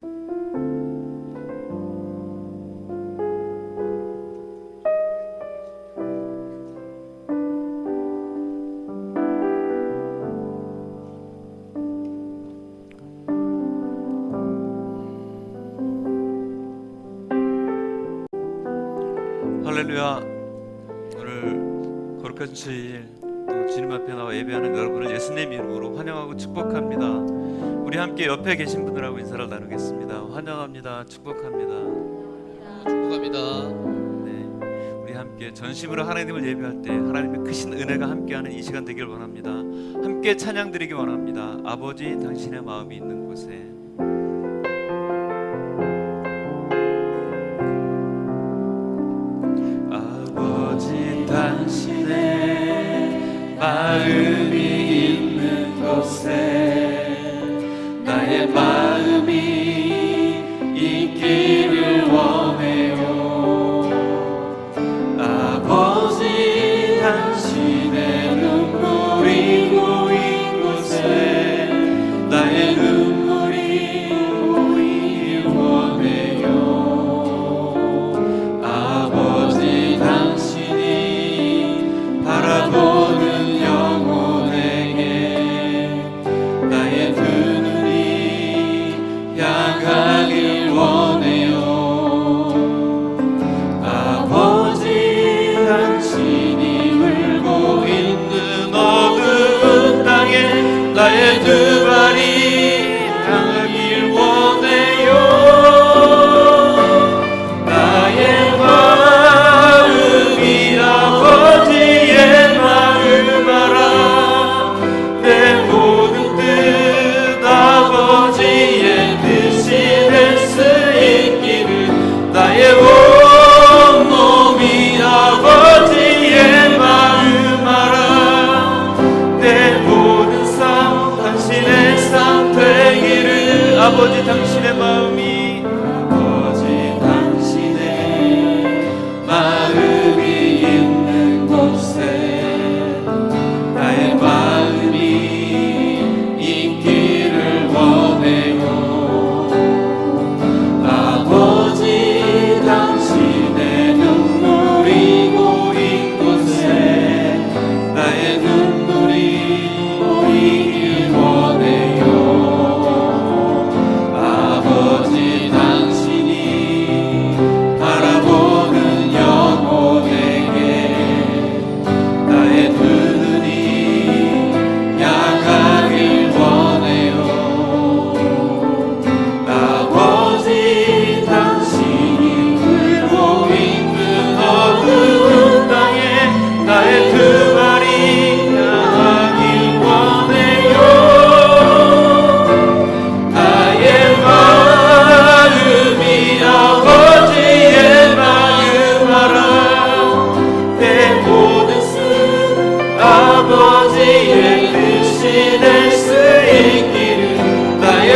할렐루야. 오늘 거룩한 주일 또 주님 앞에 나와 예배하는 여러분을 예수님 이름으로 환영하고 축복합니다. 우리 함께 옆에 계신 분들하고 인사를 나누겠습니다. 환영합니다. 축복합니다. 축복합니다. 네, 우리 함께 전심으로 하나님을 예배할 때 하나님의 크신 은혜가 함께하는 이 시간 되길 원합니다. 함께 찬양 드리기 원합니다. 아버지 당신의 마음이 있는 곳에. 당신의 마음이 있는 곳에 나의 마음이 있기를 원해요. 아버지 당신의 눈물이 고인 곳에 나의 눈물이 고이길 원해요. 아버지 당신이 바라보는 영혼에게 나의 두 눈이 향하길 원해요. 아버지 당신이 울고 있는 어두운 땅에 나의 두 발이 향하길 원해요. 나의 마음이 아버지의 마음 알아. 내 모든 뜻 아버지의 뜻이 될 수 있기를 나의 온몸이 아버지의 마음 알아. 내 모든 삶 당신의 삶 되기를. 아버지 당신의 마음이 아버지 당신의 마음이 있는 곳에 나의 마음이 있기를 원해요. 아버지 당신의 눈물이 고인 곳에 나의 눈물이 고이길 원해요. 아버지 당신이 바라보는 영혼에게 나의 두 눈이 향하길 원해요. 아버지 당신이 울고 있는 어두운 땅에 나의 두 발이 향하길 원해요. 나의 마음이 아버지의 마음 알아. 내 모든 뜻 아버지의 뜻이 될 수 있기를. 나의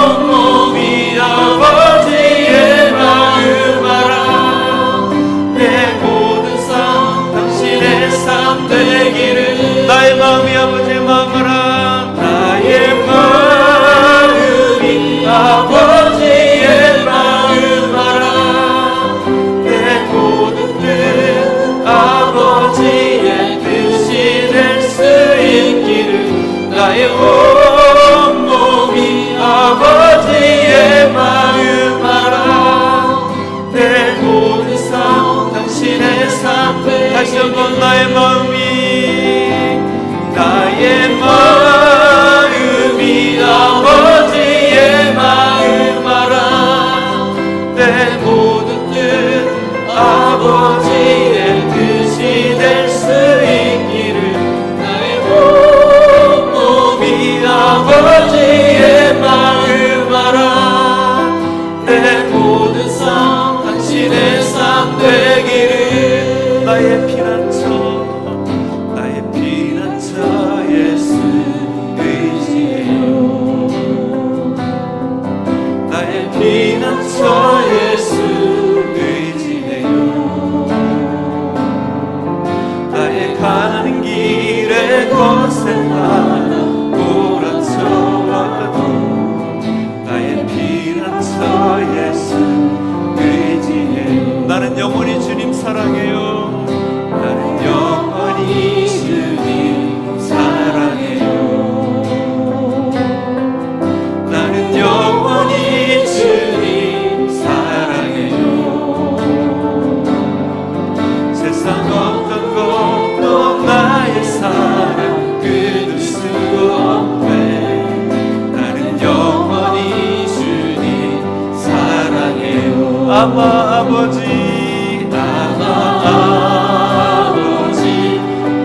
온몸이 아버지의 마음 알아. 내 모든 삶 당신의 삶 되기를. 나의 마음이 아버지의 마음 알아. 나의 마음이 아버지의 마음 알아. 내 모든 뜻 아버지의 뜻이 될 수 있기를. 나의 온몸이 아버지의 마음 알아. 내 모든 삶 당신의 삶. 다시 한번 나의 마음이 아버지의 마음 알아. 내 모든 뜻 아버지의 뜻이 될 수 있기를. 나의 온몸이 아버지의 마음 알아. 내 모든 삶 당신의 삶 되기를. 나의 피난처 나의 피난처 예수. 아바 아버지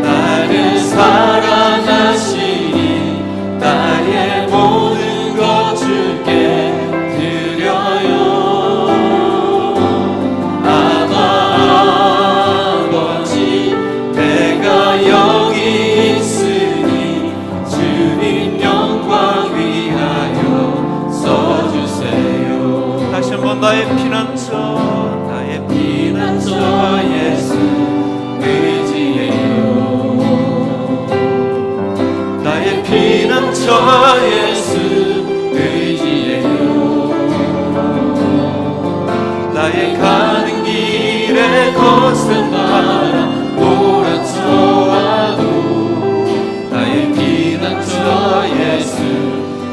나를 사랑하시니 나의 모든 것 주께 드려요. 아버지 내가 여기 있으니 주님 영광 위하여 써주세요. 다시 한번 나의 피난처 예수 의지해요. 나의 피난처 예수 의지해요. 나의 가는 길에 거센 바람 몰아쳐와도 나의 피난처 예수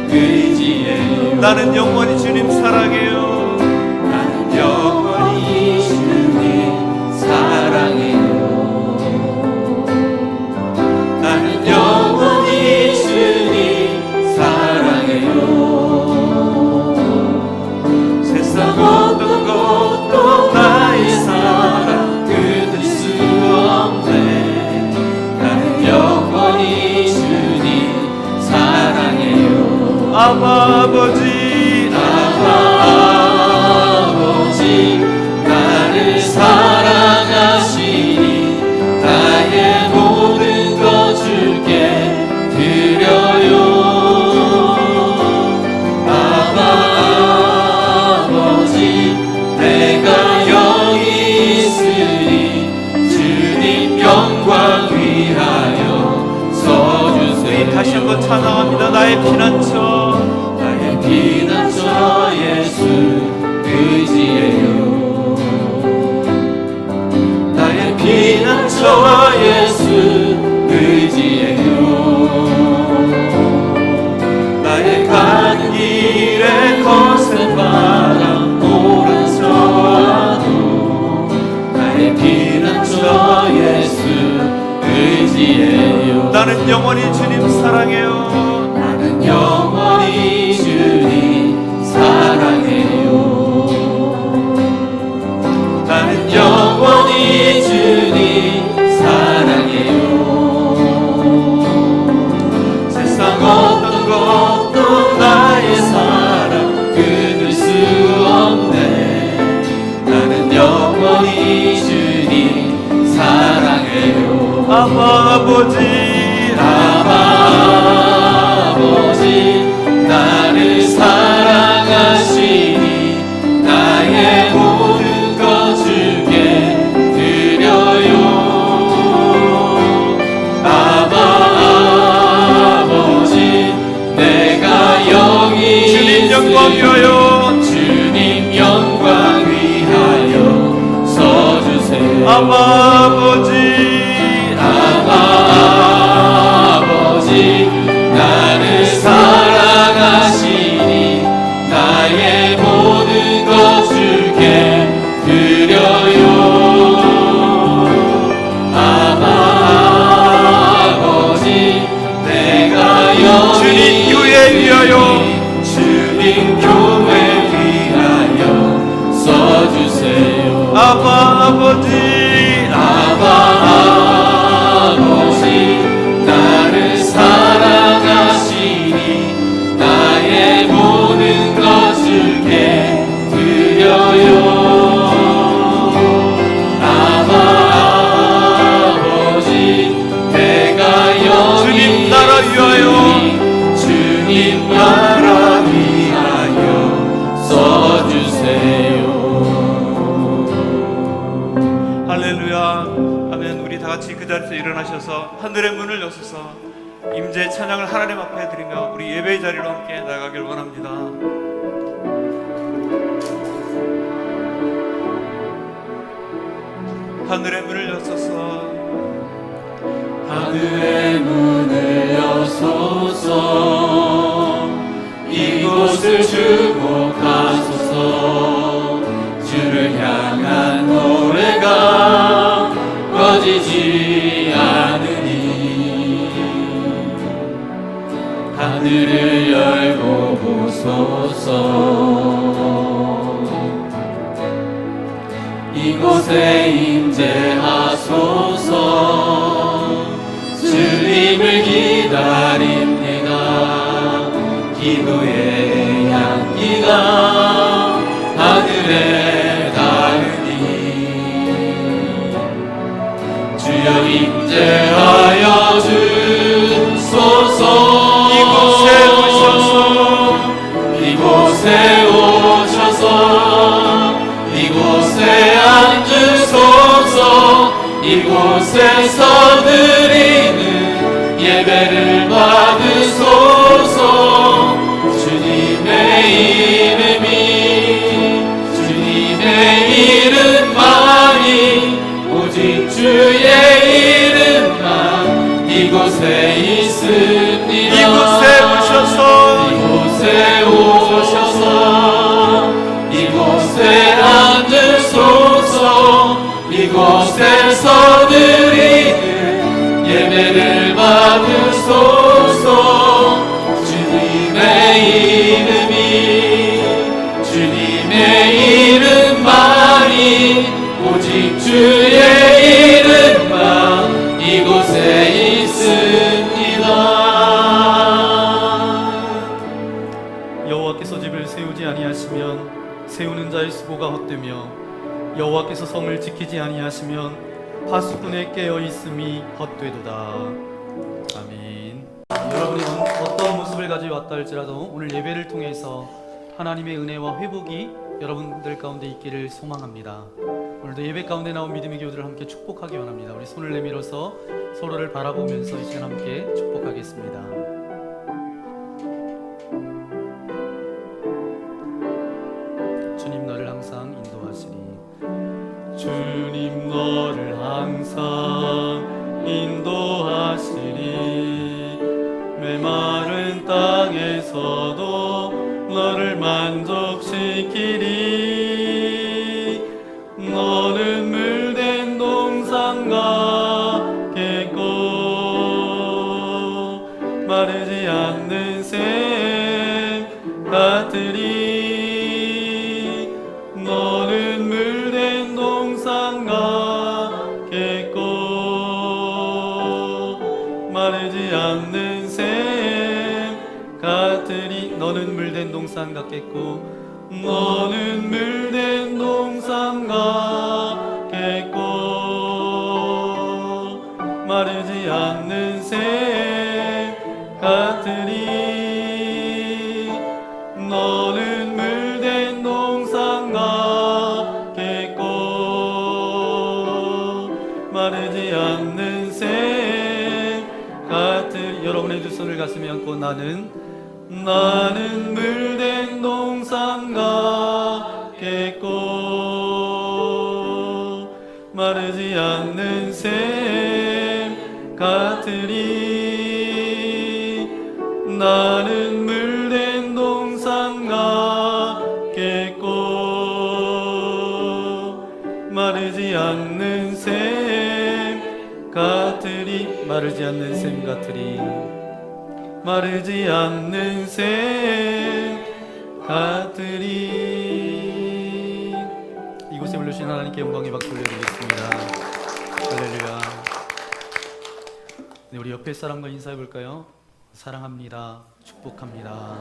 의지해요. 나는 영원히 주님 사랑해요. 나는 영원히 주님 사랑해요. 나는 영원히 주님 사랑해요. 세상 어떤 것도 나의 사랑 끊을 수 없네. 나는 영원히 주님 사랑해요. 아버지 나를 사랑하시니 나의 모든 것 주께 드려요. 아버지 내가 여기 있으니 주님 영광 위하여 써주세요. 다시 한번 찬양합니다. 나의 피난처 예수 의지해요. 나의 피난처 예수 의지해요. 나의 가는 길에 거센 바람 몰아쳐와도 나의 피난처 예수 의지해요. 나는 영원히 주님 사랑해요. 나는 영원히 주님 사랑해요. 나는 영원히 주님 사랑해요. 세상 어떤 것도 나의 사랑 끊을 수 없네. 나는 영원히 주님 사랑해요. 아버지 나를 사랑하시니 나의 모든 것 주께 드려요. 아버지 내가 여기 주님 영광 위하여 주님 영광 위하여 써주세요. 아버지 나를 사랑하시니 나의 모든 것 주께 드려요. 아버지 내가 여기 주님 교회 위하여 주님 교회 위하여 써주세요. 아버지 나를 사랑하시니 나의 모든 것 주께 드려요. 아버지 내가 여기 주님 나라 위하여 주님 나라 위하여 써주세요. 할렐루야. 아멘. 우리 다 같이 그 자리에서 일어나셔서 하늘의 문을 여셔서 임재의 찬양을 하나님 앞에 드리며 우리 예배의 자리로 함께 나가길 원합니다. 하늘의 문을 여셔서 하늘의 문을 여소서. 이곳을 주목하소서. 주를 향한 노래가 꺼지지 않으니 하늘을 열고 보소서. 이곳에 임재하소서. 주님을 기다립니다. 기도의 향기가 하늘에 닿으니 주여 임재하여 주소서. 이곳에 오셔서 이곳에 앉으소서. 이곳에서 드리는 예배를 받으소서. 주님의 이름만이 오직 주의 이름만 이곳에 있습니다. 이곳에 오셔서 이곳에 앉으소서. 이곳에서 드리는 예배를 받으소서. 주님의 이름만이 오직 주의 이름만 이곳에 있습니다. 여호와께서 집을 세우지 아니하시면 세우는 자의 수고가 헛되며 여호와께서 성을 지키지 아니하시면 파수꾼의 깨어 있음이 헛되도다. 아멘. 여러분이 어떤 모습을 가지고 왔다 할지라도 오늘 예배를 통해서 하나님의 은혜와 회복이 여러분들 가운데 있기를 소망합니다. 오늘도 예배 가운데 나온 믿음의 교우들을 함께 축복하기 원합니다. 우리 손을 내밀어서 서로를 바라보면서 이 시간 함께 축복하겠습니다. 주님 너를 항상 인도하시리. 주님 너를 항상 인도하시리. 메마른 땅에서도 너를 만족시키리. 너는 물된 동산 같겠고 마르지 않는 샘 같으리. 너는 물된 동산 같겠고 마르지 않는 샘 같으리. 너는 물된 동산 같겠고 너는 물된 동산 같겠고 마르지 않는 샘 같으리. 너는 물된 동산 같겠고 마르지 않는 샘 같으리. 여러분의 두 손을 가슴에 안고 나는 물된 동산 같겠고 마르지 않는 샘 같으리. 나는 물된 동산 같겠고 마르지 않는 샘 같으리. 마르지 않는 샘 같으리. 마르지 않는 샘 같으리. 이곳에 불러주신 하나님께 영광의 박수 올려드리겠습니다. 할렐루야. 네, 우리 옆에 사람과 인사해 볼까요? 사랑합니다. 축복합니다.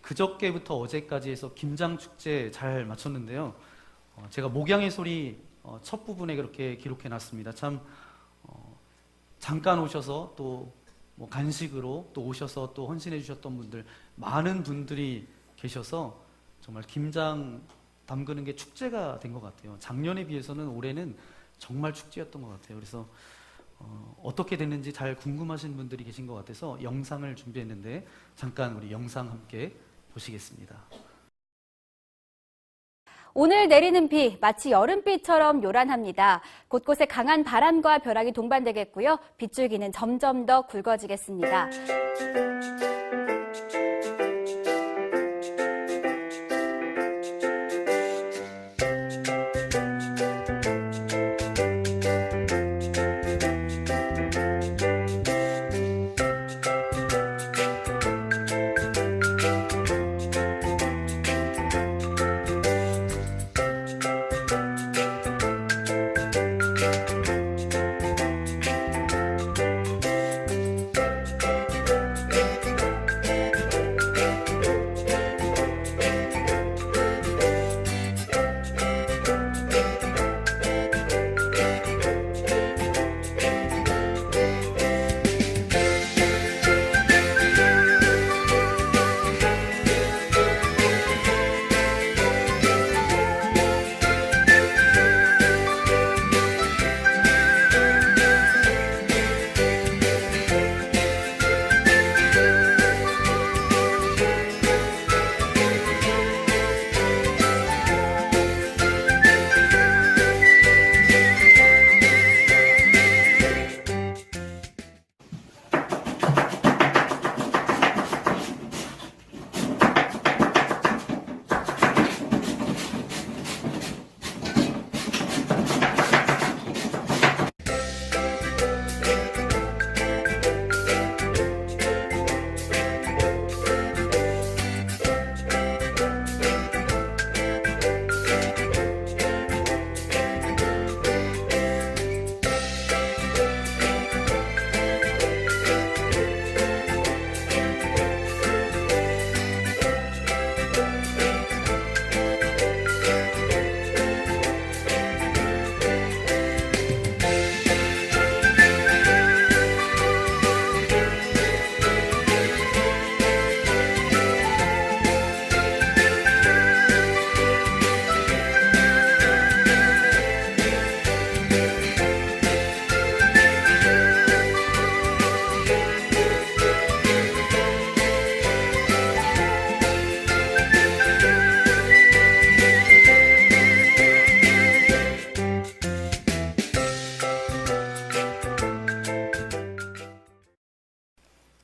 그저께부터 어제까지 해서 김장축제 잘 마쳤는데요. 제가 목양의 소리 첫 부분에 그렇게 기록해 놨습니다. 참 잠깐 오셔서 또 뭐 간식으로 또 오셔서 또 헌신해 주셨던 분들, 많은 분들이 계셔서 정말 김장 담그는 게 축제가 된 것 같아요. 작년에 비해서는 올해는 정말 축제였던 것 같아요. 그래서 어떻게 됐는지 잘 궁금하신 분들이 계신 것 같아서 영상을 준비했는데 잠깐 우리 영상 함께 보시겠습니다. 오늘 내리는 비 마치 여름비처럼 요란합니다. 곳곳에 강한 바람과 벼락이 동반되겠고요. 빗줄기는 점점 더 굵어지겠습니다.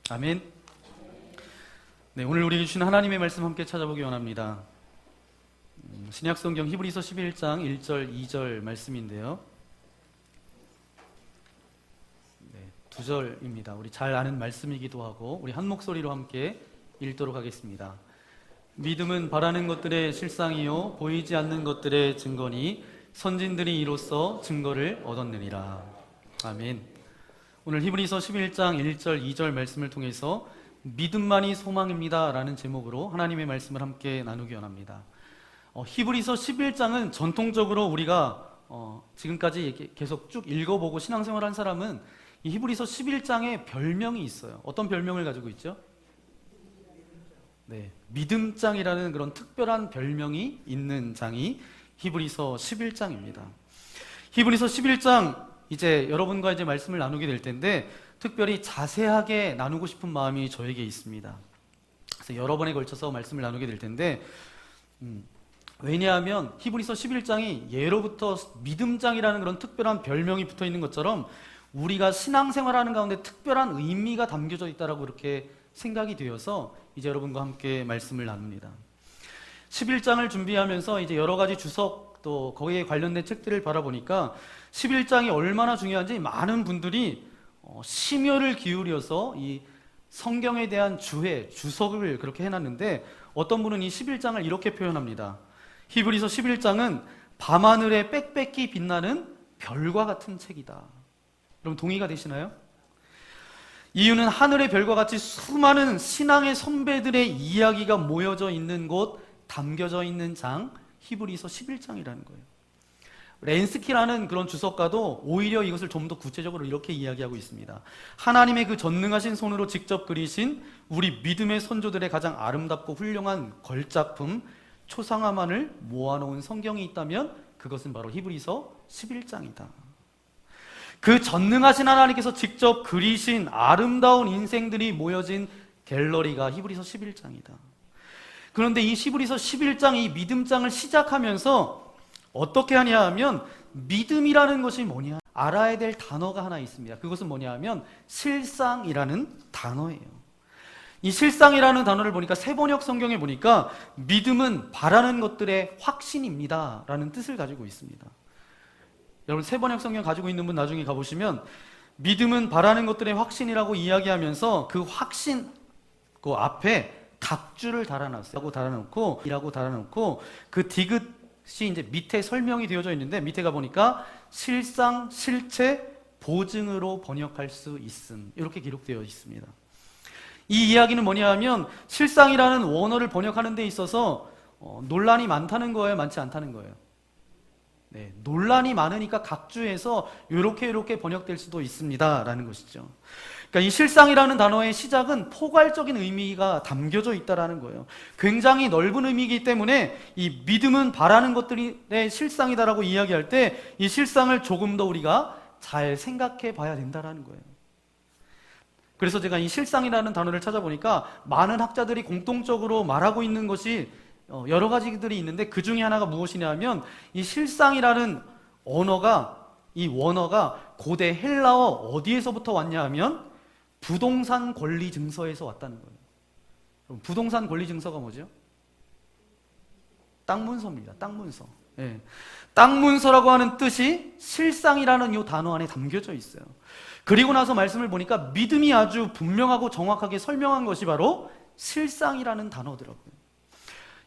아멘. 네, 오늘 우리에게 주신 하나님의 말씀 함께 찾아보기 원합니다. 신약성경 히브리서 11장 1절 2절 말씀인데요. 네, 2절입니다. 우리 잘 아는 말씀이기도 하고 우리 한 목소리로 함께 읽도록 하겠습니다. 믿음은 바라는 것들의 실상이요 보이지 않는 것들의 증거니 선진들이 이로써 증거를 얻었느니라. 아멘. 오늘 히브리서 11장 1절 2절 말씀을 통해서 믿음만이 소망입니다 라는 제목으로 하나님의 말씀을 함께 나누기 원합니다. 히브리서 11장은 전통적으로 우리가 지금까지 계속 쭉 읽어보고 신앙생활한 사람은 이 히브리서 11장에 별명이 있어요. 어떤 별명을 가지고 있죠? 네, 믿음장이라는 그런 특별한 별명이 있는 장이 히브리서 11장입니다. 히브리서 11장 이제 여러분과 이제 말씀을 나누게 될 텐데 특별히 자세하게 나누고 싶은 마음이 저에게 있습니다. 그래서 여러 번에 걸쳐서 말씀을 나누게 될 텐데 왜냐하면 히브리서 11장이 예로부터 믿음장이라는 그런 특별한 별명이 붙어 있는 것처럼 우리가 신앙생활하는 가운데 특별한 의미가 담겨져 있다라고 이렇게 생각이 되어서 이제 여러분과 함께 말씀을 나눕니다. 11장을 준비하면서 이제 여러 가지 주석 또 거기에 관련된 책들을 바라보니까 11장이 얼마나 중요한지 많은 분들이 심혈을 기울여서 이 성경에 대한 주석을 그렇게 해놨는데 어떤 분은 이 11장을 이렇게 표현합니다. 히브리서 11장은 밤하늘에 빽빽히 빛나는 별과 같은 책이다. 여러분 동의가 되시나요? 이유는 하늘의 별과 같이 수많은 신앙의 선배들의 이야기가 모여져 있는 곳, 담겨져 있는 장, 히브리서 11장이라는 거예요. 렌스키라는 그런 주석가도 오히려 이것을 좀 더 구체적으로 이렇게 이야기하고 있습니다. 하나님의 그 전능하신 손으로 직접 그리신 우리 믿음의 선조들의 가장 아름답고 훌륭한 걸작품, 초상화만을 모아놓은 성경이 있다면 그것은 바로 히브리서 11장이다. 그 전능하신 하나님께서 직접 그리신 아름다운 인생들이 모여진 갤러리가 히브리서 11장이다. 그런데 이 히브리서 11장 이 믿음장을 시작하면서 어떻게 하냐 하면 믿음이라는 것이 뭐냐 알아야 될 단어가 하나 있습니다. 그것은 뭐냐 하면 실상이라는 단어예요. 이 실상이라는 단어를 보니까 세번역 성경에 보니까 믿음은 바라는 것들의 확신입니다 라는 뜻을 가지고 있습니다. 여러분 세번역 성경 가지고 있는 분 나중에 가보시면 믿음은 바라는 것들의 확신이라고 이야기하면서 그 확신 그 앞에 각주를 달아놨어요. 달아놓고 그 디귿이 이제 밑에 설명이 되어져 있는데 밑에 가보니까 실상, 실체, 보증으로 번역할 수 있음 이렇게 기록되어 있습니다. 이 이야기는 뭐냐 하면 실상이라는 원어를 번역하는 데 있어서 논란이 많다는 거예요? 많지 않다는 거예요? 네, 논란이 많으니까 각주에서 이렇게 번역될 수도 있습니다 라는 것이죠. 그러니까 이 실상이라는 단어의 시작은 포괄적인 의미가 담겨져 있다는 거예요. 굉장히 넓은 의미이기 때문에 이 믿음은 바라는 것들의 실상이다라고 이야기할 때 이 실상을 조금 더 우리가 잘 생각해 봐야 된다는 거예요. 그래서 제가 이 실상이라는 단어를 찾아보니까 많은 학자들이 공통적으로 말하고 있는 것이 여러 가지들이 있는데 그 중에 하나가 무엇이냐 하면 이 실상이라는 이 원어가 고대 헬라어 어디에서부터 왔냐 하면 부동산 권리 증서에서 왔다는 거예요. 부동산 권리 증서가 뭐죠? 땅 문서입니다. 땅 문서. 네. 땅 문서라고 하는 뜻이 실상이라는 이 단어 안에 담겨져 있어요. 그리고 나서 말씀을 보니까 믿음이 아주 분명하고 정확하게 설명한 것이 바로 실상이라는 단어더라고요.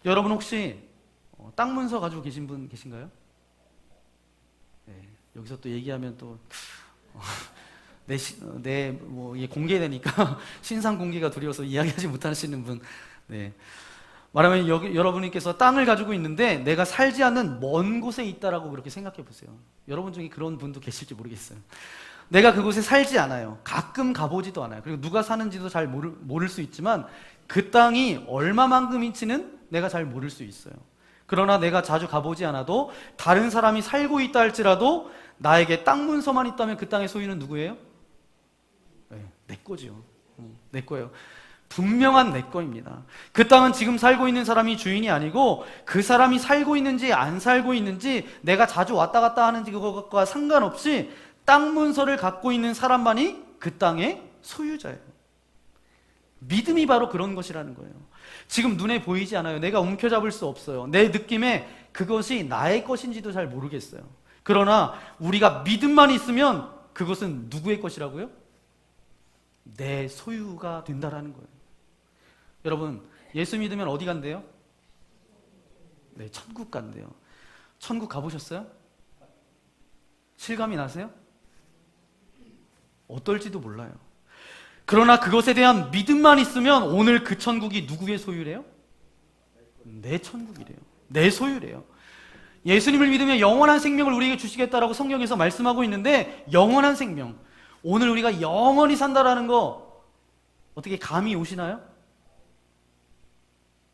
여러분 혹시 땅 문서 가지고 계신 분 계신가요? 네, 여기서 또 얘기하면 또 이게 공개되니까 신상 공개가 두려워서 이야기하지 못하시는 분. 네. 말하면 여러분께서 땅을 가지고 있는데 내가 살지 않는 먼 곳에 있다라고 그렇게 생각해 보세요. 여러분 중에 그런 분도 계실지 모르겠어요. 내가 그곳에 살지 않아요. 가끔 가보지도 않아요. 그리고 누가 사는지도 잘 모를 수 있지만 그 땅이 얼마만큼인지는 내가 잘 모를 수 있어요. 그러나 내가 자주 가보지 않아도 다른 사람이 살고 있다 할지라도 나에게 땅 문서만 있다면 그 땅의 소유는 누구예요? 네, 내 거죠. 내 거예요. 분명한 내 거입니다. 그 땅은 지금 살고 있는 사람이 주인이 아니고 그 사람이 살고 있는지 안 살고 있는지 내가 자주 왔다 갔다 하는지 그것과 상관없이 땅 문서를 갖고 있는 사람만이 그 땅의 소유자예요. 믿음이 바로 그런 것이라는 거예요. 지금 눈에 보이지 않아요. 내가 움켜잡을 수 없어요. 내 느낌에 그것이 나의 것인지도 잘 모르겠어요. 그러나 우리가 믿음만 있으면 그것은 누구의 것이라고요? 내 소유가 된다라는 거예요. 여러분, 예수 믿으면 어디 간대요? 네, 천국 간대요. 천국 가보셨어요? 실감이 나세요? 어떨지도 몰라요. 그러나 그것에 대한 믿음만 있으면 오늘 그 천국이 누구의 소유래요? 내 천국이래요. 내 소유래요. 예수님을 믿으면 영원한 생명을 우리에게 주시겠다라고 성경에서 말씀하고 있는데, 영원한 생명, 오늘 우리가 영원히 산다라는 거 어떻게 감이 오시나요?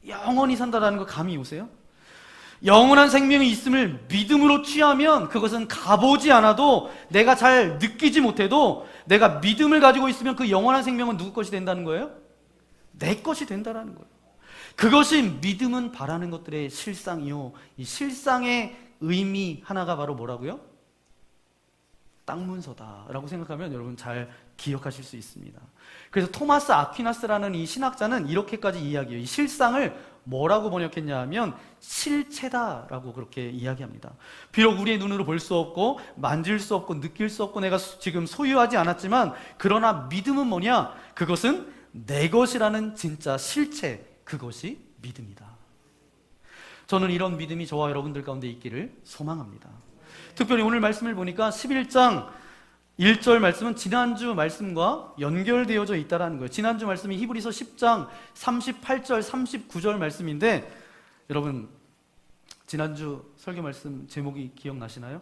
영원히 산다라는 거 감이 오세요? 영원한 생명이 있음을 믿음으로 취하면 그것은 가보지 않아도, 내가 잘 느끼지 못해도 내가 믿음을 가지고 있으면 그 영원한 생명은 누구 것이 된다는 거예요? 내 것이 된다는 거예요. 그것이 믿음은 바라는 것들의 실상이요, 이 실상의 의미 하나가 바로 뭐라고요? 땅 문서다라고 생각하면 여러분 잘 기억하실 수 있습니다. 그래서 토마스 아퀴나스라는 이 신학자는 이렇게까지 이야기해요. 이 실상을 뭐라고 번역했냐 하면 실체다라고 그렇게 이야기합니다. 비록 우리의 눈으로 볼 수 없고 만질 수 없고 느낄 수 없고 내가 지금 소유하지 않았지만, 그러나 믿음은 뭐냐? 그것은 내 것이라는 진짜 실체, 그것이 믿음이다. 저는 이런 믿음이 저와 여러분들 가운데 있기를 소망합니다. 특별히 오늘 말씀을 보니까 11장 1절 말씀은 지난주 말씀과 연결되어져 있다는 거예요. 지난주 말씀이 히브리서 10장 38절 39절 말씀인데, 여러분 지난주 설교 말씀 제목이 기억나시나요?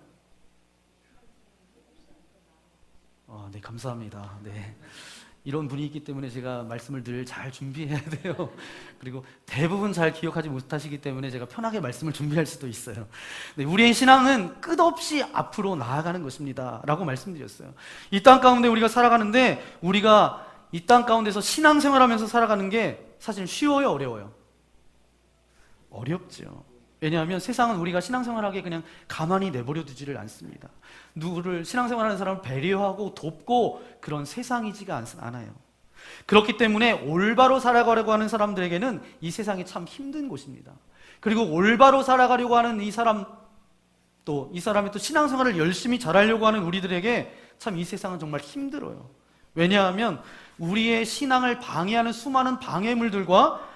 네, 감사합니다. 네. 이런 분위기이기 때문에 제가 말씀을 늘 잘 준비해야 돼요. 그리고 대부분 잘 기억하지 못하시기 때문에 제가 편하게 말씀을 준비할 수도 있어요. 네, 우리의 신앙은 끝없이 앞으로 나아가는 것입니다 라고 말씀드렸어요. 이 땅 가운데 우리가 살아가는데, 우리가 이 땅 가운데서 신앙생활하면서 살아가는 게 사실 쉬워요, 어려워요? 어렵죠. 왜냐하면 세상은 우리가 신앙생활하기에 그냥 가만히 내버려 두지를 않습니다. 누구를, 신앙생활하는 사람을 배려하고 돕고 그런 세상이지가 않아요. 그렇기 때문에 올바로 살아가려고 하는 사람들에게는 이 세상이 참 힘든 곳입니다. 그리고 올바로 살아가려고 하는 이 사람, 또 이 사람이 또 신앙생활을 열심히 잘하려고 하는 우리들에게 참 이 세상은 정말 힘들어요. 왜냐하면 우리의 신앙을 방해하는 수많은 방해물들과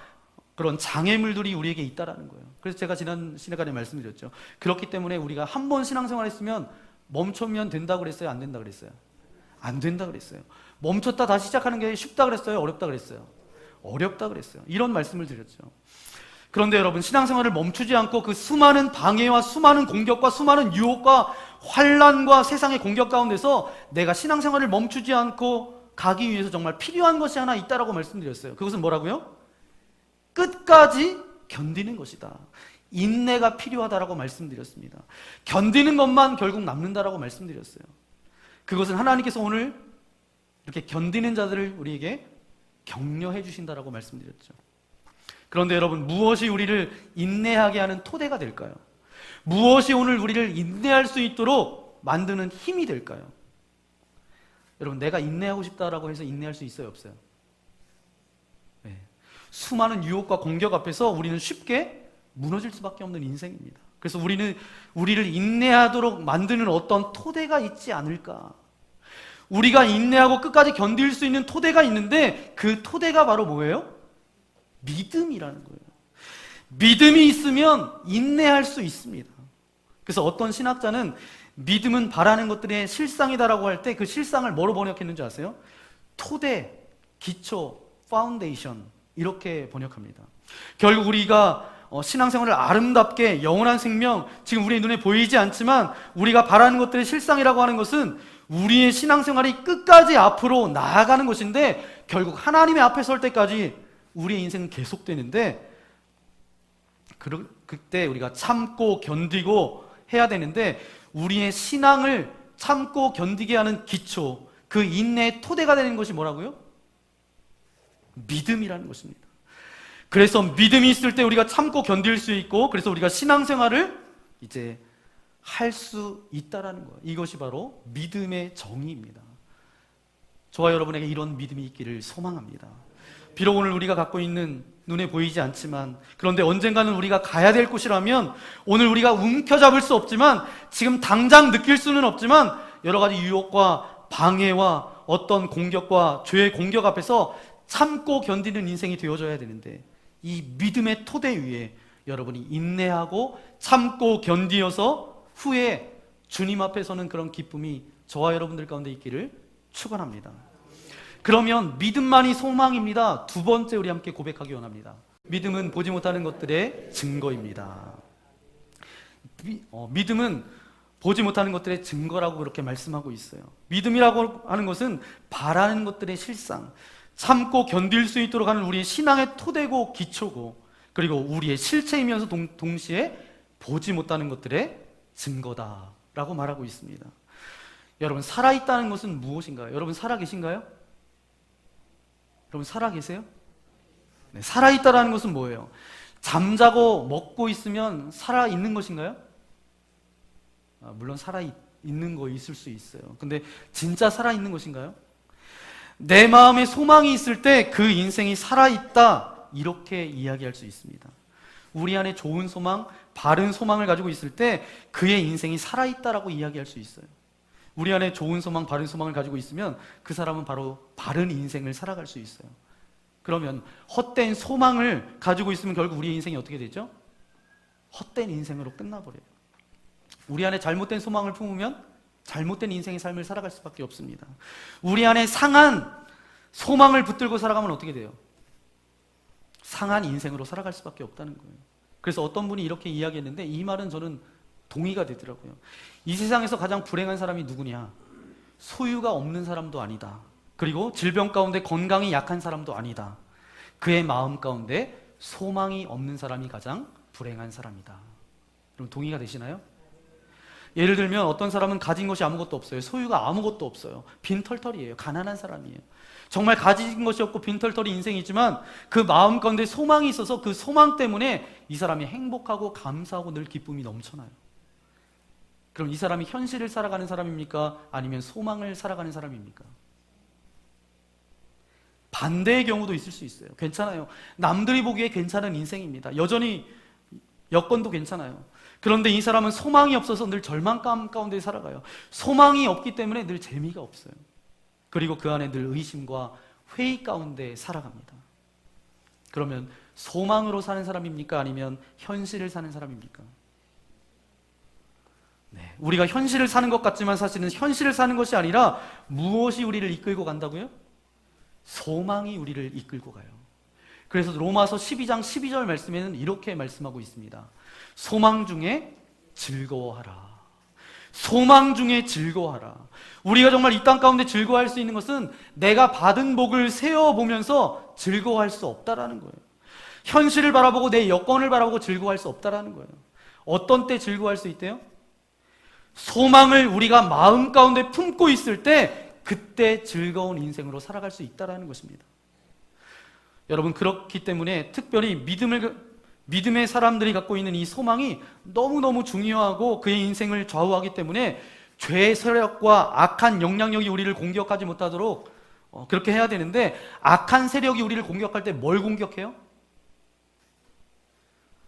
그런 장애물들이 우리에게 있다라는 거예요. 그래서 제가 지난 시간에 말씀드렸죠. 그렇기 때문에 우리가 한 번 신앙생활 했으면 멈추면 된다고 그랬어요? 안 된다고 그랬어요? 안 된다고 그랬어요. 멈췄다 다시 시작하는 게 쉽다 그랬어요? 어렵다 그랬어요? 어렵다 그랬어요. 이런 말씀을 드렸죠. 그런데 여러분, 신앙생활을 멈추지 않고 그 수많은 방해와 수많은 공격과 수많은 유혹과 환난과 세상의 공격 가운데서 내가 신앙생활을 멈추지 않고 가기 위해서 정말 필요한 것이 하나 있다라고 말씀드렸어요. 그것은 뭐라고요? 끝까지 견디는 것이다. 인내가 필요하다라고 말씀드렸습니다. 견디는 것만 결국 남는다라고 말씀드렸어요. 그것은 하나님께서 오늘 이렇게 견디는 자들을 우리에게 격려해 주신다라고 말씀드렸죠. 그런데 여러분, 무엇이 우리를 인내하게 하는 토대가 될까요? 무엇이 오늘 우리를 인내할 수 있도록 만드는 힘이 될까요? 여러분, 내가 인내하고 싶다라고 해서 인내할 수 있어요, 없어요? 네. 수많은 유혹과 공격 앞에서 우리는 쉽게 무너질 수밖에 없는 인생입니다. 그래서 우리는 우리를 인내하도록 만드는 어떤 토대가 있지 않을까? 우리가 인내하고 끝까지 견딜 수 있는 토대가 있는데, 그 토대가 바로 뭐예요? 믿음이라는 거예요. 믿음이 있으면 인내할 수 있습니다. 그래서 어떤 신학자는 믿음은 바라는 것들의 실상이다라고 할 때 그 실상을 뭐로 번역했는지 아세요? 토대, 기초, 파운데이션, 이렇게 번역합니다. 결국 우리가 신앙생활을 아름답게 영원한 생명, 지금 우리의 눈에 보이지 않지만 우리가 바라는 것들의 실상이라고 하는 것은 우리의 신앙생활이 끝까지 앞으로 나아가는 것인데, 결국 하나님의 앞에 설 때까지 우리의 인생은 계속되는데, 그때 우리가 참고 견디고 해야 되는데, 우리의 신앙을 참고 견디게 하는 기초, 그 인내의 토대가 되는 것이 뭐라고요? 믿음이라는 것입니다. 그래서 믿음이 있을 때 우리가 참고 견딜 수 있고, 그래서 우리가 신앙생활을 이제 할 수 있다라는 거예요. 이것이 바로 믿음의 정의입니다. 저와 여러분에게 이런 믿음이 있기를 소망합니다. 비록 오늘 우리가 갖고 있는 눈에 보이지 않지만, 그런데 언젠가는 우리가 가야 될 곳이라면 오늘 우리가 움켜잡을 수 없지만, 지금 당장 느낄 수는 없지만 여러 가지 유혹과 방해와 어떤 공격과 죄의 공격 앞에서 참고 견디는 인생이 되어져야 되는데, 이 믿음의 토대 위에 여러분이 인내하고 참고 견디어서 후에 주님 앞에서는 그런 기쁨이 저와 여러분들 가운데 있기를 축원합니다. 그러면 믿음만이 소망입니다. 두 번째 우리 함께 고백하기 원합니다. 믿음은 보지 못하는 것들의 증거입니다. 믿음은 보지 못하는 것들의 증거라고 그렇게 말씀하고 있어요. 믿음이라고 하는 것은 바라는 것들의 실상, 참고 견딜 수 있도록 하는 우리의 신앙의 토대고 기초고, 그리고 우리의 실체이면서 동시에 보지 못하는 것들의 증거다라고 말하고 있습니다. 여러분, 살아있다는 것은 무엇인가요? 여러분 살아계신가요? 여러분 살아계세요? 네, 살아있다는 것은 뭐예요? 잠자고 먹고 있으면 살아있는 것인가요? 물론 살아있는 거 있을 수 있어요. 근데 진짜 살아있는 것인가요? 내 마음에 소망이 있을 때 그 인생이 살아있다, 이렇게 이야기할 수 있습니다. 우리 안에 좋은 소망, 바른 소망을 가지고 있을 때 그의 인생이 살아있다라고 이야기할 수 있어요. 우리 안에 좋은 소망, 바른 소망을 가지고 있으면 그 사람은 바로 바른 인생을 살아갈 수 있어요. 그러면 헛된 소망을 가지고 있으면 결국 우리의 인생이 어떻게 되죠? 헛된 인생으로 끝나버려요. 우리 안에 잘못된 소망을 품으면 잘못된 인생의 삶을 살아갈 수밖에 없습니다. 우리 안에 상한 소망을 붙들고 살아가면 어떻게 돼요? 상한 인생으로 살아갈 수밖에 없다는 거예요. 그래서 어떤 분이 이렇게 이야기했는데, 이 말은 저는 동의가 되더라고요. 이 세상에서 가장 불행한 사람이 누구냐? 소유가 없는 사람도 아니다. 그리고 질병 가운데 건강이 약한 사람도 아니다. 그의 마음 가운데 소망이 없는 사람이 가장 불행한 사람이다. 그럼 동의가 되시나요? 예를 들면 어떤 사람은 가진 것이 아무것도 없어요. 소유가 아무것도 없어요. 빈털털이에요. 가난한 사람이에요. 정말 가진 것이 없고 빈털털이 인생이지만 그 마음 가운데 소망이 있어서 그 소망 때문에 이 사람이 행복하고 감사하고 늘 기쁨이 넘쳐나요. 그럼 이 사람이 현실을 살아가는 사람입니까? 아니면 소망을 살아가는 사람입니까? 반대의 경우도 있을 수 있어요. 괜찮아요. 남들이 보기에 괜찮은 인생입니다. 여전히 여건도 괜찮아요. 그런데 이 사람은 소망이 없어서 늘 절망감 가운데 살아가요. 소망이 없기 때문에 늘 재미가 없어요. 그리고 그 안에 늘 의심과 회의 가운데 살아갑니다. 그러면 소망으로 사는 사람입니까? 아니면 현실을 사는 사람입니까? 네, 우리가 현실을 사는 것 같지만 사실은 현실을 사는 것이 아니라 무엇이 우리를 이끌고 간다고요? 소망이 우리를 이끌고 가요. 그래서 로마서 12장 12절 말씀에는 이렇게 말씀하고 있습니다. 소망 중에 즐거워하라. 소망 중에 즐거워하라. 우리가 정말 이 땅 가운데 즐거워할 수 있는 것은 내가 받은 복을 세어보면서 즐거워할 수 없다라는 거예요. 현실을 바라보고 내 여건을 바라보고 즐거워할 수 없다라는 거예요. 어떤 때 즐거워할 수 있대요? 소망을 우리가 마음 가운데 품고 있을 때 그때 즐거운 인생으로 살아갈 수 있다라는 것입니다. 여러분, 그렇기 때문에 특별히 믿음의 사람들이 갖고 있는 이 소망이 너무너무 중요하고 그의 인생을 좌우하기 때문에 죄의 세력과 악한 영향력이 우리를 공격하지 못하도록 그렇게 해야 되는데, 악한 세력이 우리를 공격할 때 뭘 공격해요?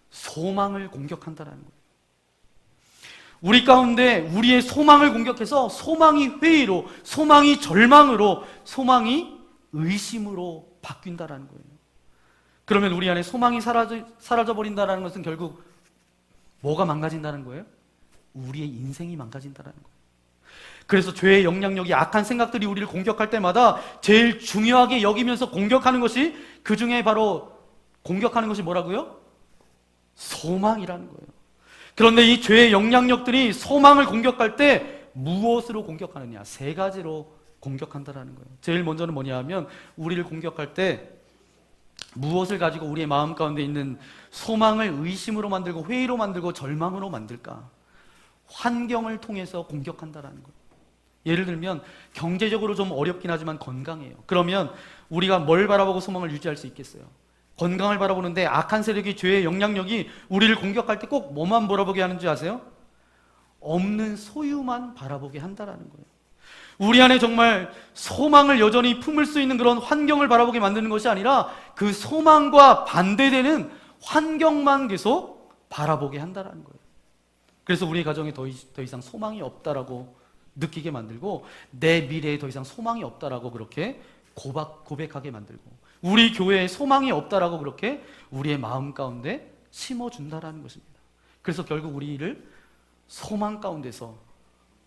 소망을 공격한다는 거예요. 우리 가운데 우리의 소망을 공격해서 소망이 회의로, 소망이 절망으로, 소망이 의심으로 바뀐다는 거예요. 그러면 우리 안에 소망이 사라져버린다는 것은 결국 뭐가 망가진다는 거예요? 우리의 인생이 망가진다는 거예요. 그래서 죄의 영향력이, 악한 생각들이 우리를 공격할 때마다 제일 중요하게 여기면서 공격하는 것이, 그 중에 바로 공격하는 것이 뭐라고요? 소망이라는 거예요. 그런데 이 죄의 영향력들이 소망을 공격할 때 무엇으로 공격하느냐? 세 가지로 공격한다는 거예요. 제일 먼저는 뭐냐 하면, 우리를 공격할 때 무엇을 가지고 우리의 마음 가운데 있는 소망을 의심으로 만들고 회의로 만들고 절망으로 만들까? 환경을 통해서 공격한다는 거예요. 예를 들면 경제적으로 좀 어렵긴 하지만 건강해요. 그러면 우리가 뭘 바라보고 소망을 유지할 수 있겠어요? 건강을 바라보는데 악한 세력이, 죄의 영향력이 우리를 공격할 때 꼭 뭐만 바라보게 하는지 아세요? 없는 소유만 바라보게 한다는 거예요. 우리 안에 정말 소망을 여전히 품을 수 있는 그런 환경을 바라보게 만드는 것이 아니라 그 소망과 반대되는 환경만 계속 바라보게 한다는 거예요. 그래서 우리 가정에 더 이상 소망이 없다라고 느끼게 만들고 내 미래에 더 이상 소망이 없다라고 그렇게 고백하게 만들고 우리 교회에 소망이 없다라고 그렇게 우리의 마음 가운데 심어준다라는 것입니다. 그래서 결국 우리를 소망 가운데서